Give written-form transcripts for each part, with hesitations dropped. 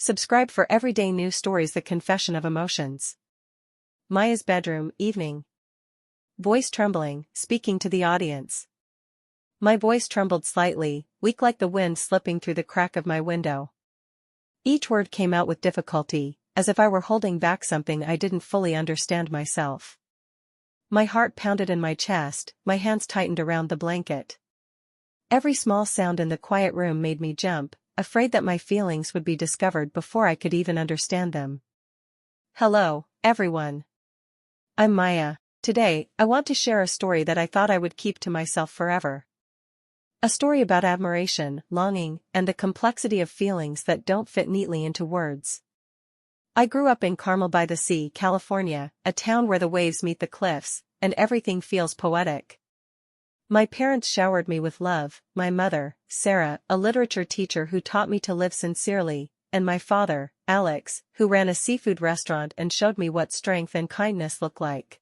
Subscribe for everyday news stories. The confession of emotions. Maya's bedroom, evening. Voice trembling, speaking to the audience. My voice trembled slightly, weak like the wind slipping through the crack of my window. Each word came out with difficulty, as if I were holding back something I didn't fully understand myself. My heart pounded in my chest, my hands tightened around the blanket. Every small sound in the quiet room made me jump, afraid that my feelings would be discovered before I could even understand them. Hello, everyone. I'm Maya. Today, I want to share a story that I thought I would keep to myself forever. A story about admiration, longing, and the complexity of feelings that don't fit neatly into words. I grew up in Carmel-by-the-Sea, California, a town where the waves meet the cliffs, and everything feels poetic. My parents showered me with love, my mother, Sarah, a literature teacher who taught me to live sincerely, and my father, Alex, who ran a seafood restaurant and showed me what strength and kindness look like.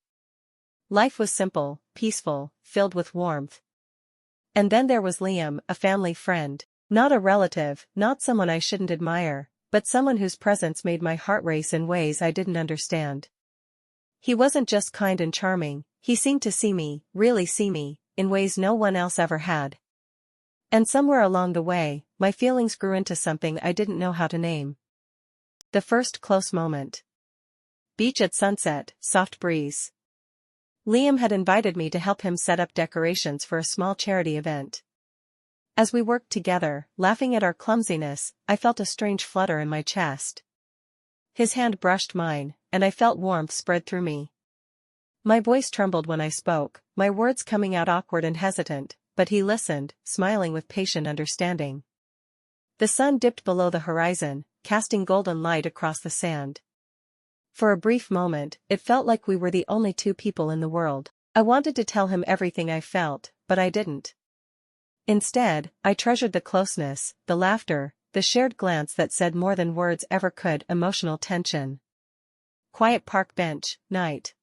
Life was simple, peaceful, filled with warmth. And then there was Liam, a family friend, not a relative, not someone I shouldn't admire, but someone whose presence made my heart race in ways I didn't understand. He wasn't just kind and charming, he seemed to see me, really see me, in ways no one else ever had. And somewhere along the way, my feelings grew into something I didn't know how to name. The first close moment. Beach at sunset, soft breeze. Liam had invited me to help him set up decorations for a small charity event. As we worked together, laughing at our clumsiness, I felt a strange flutter in my chest. His hand brushed mine, and I felt warmth spread through me. My voice trembled when I spoke, my words coming out awkward and hesitant, but he listened, smiling with patient understanding. The sun dipped below the horizon, casting golden light across the sand. For a brief moment, it felt like we were the only two people in the world. I wanted to tell him everything I felt, but I didn't. Instead, I treasured the closeness, the laughter, the shared glance that said more than words ever could. Emotional tension. Quiet park bench, night.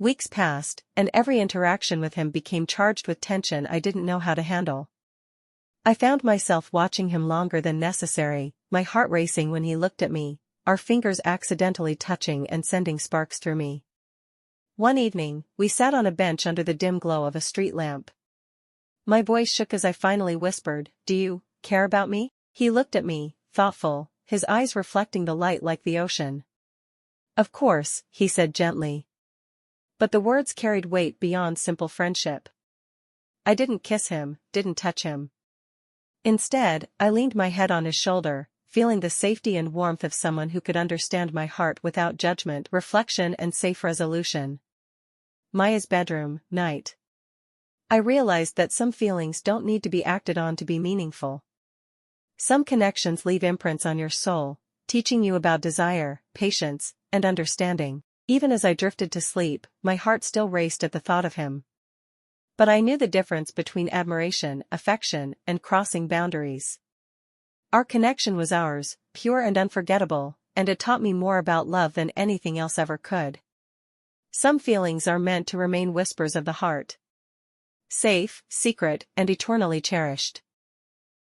Weeks passed, and every interaction with him became charged with tension I didn't know how to handle. I found myself watching him longer than necessary, my heart racing when he looked at me, our fingers accidentally touching and sending sparks through me. One evening, we sat on a bench under the dim glow of a street lamp. My voice shook as I finally whispered, "Do you care about me?" He looked at me, thoughtful, his eyes reflecting the light like the ocean. "Of course," he said gently. But the words carried weight beyond simple friendship. I didn't kiss him, didn't touch him. Instead, I leaned my head on his shoulder, feeling the safety and warmth of someone who could understand my heart without judgment, reflection, and safe resolution. Maya's bedroom, night. I realized that some feelings don't need to be acted on to be meaningful. Some connections leave imprints on your soul, teaching you about desire, patience, and understanding. Even as I drifted to sleep, my heart still raced at the thought of him. But I knew the difference between admiration, affection, and crossing boundaries. Our connection was ours, pure and unforgettable, and it taught me more about love than anything else ever could. Some feelings are meant to remain whispers of the heart. Safe, secret, and eternally cherished.